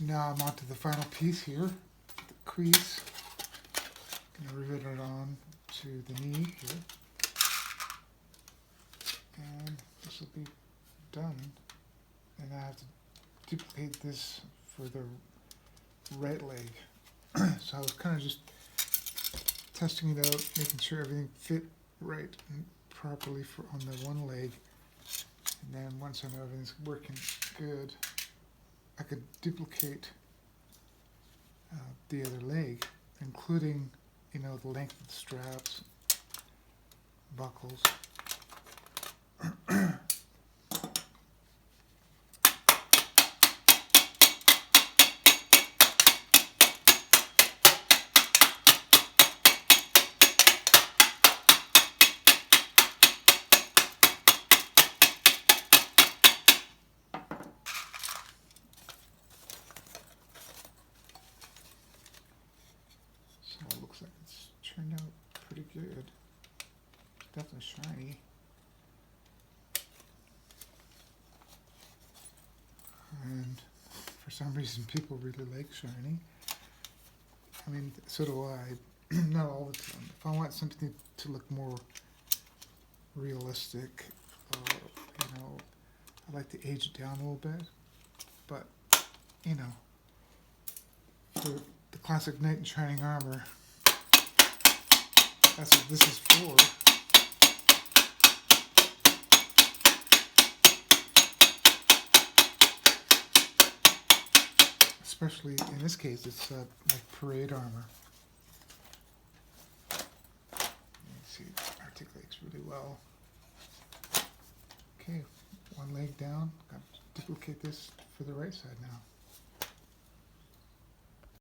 So now I'm on to the final piece here, the crease. I'm going to rivet it on to the knee here. And this will be done. And I have to duplicate this for the right leg. So I was kind of just testing it out, making sure everything fit right and properly for on the one leg. And then once I know everything's working good, I could duplicate the other leg, including, you know, the length of the straps, buckles. So it looks like it's turned out pretty good. Definitely shiny. And for some reason people really like shiny. I mean, so do I. Not all the time. If I want something to look more realistic, you know, I like to age it down a little bit. But, you know, for the classic knight in shining armor, that's what this is for. Especially in this case, it's like parade armor. You can see it articulates really well. Okay, one leg down. Got to duplicate this for the right side now.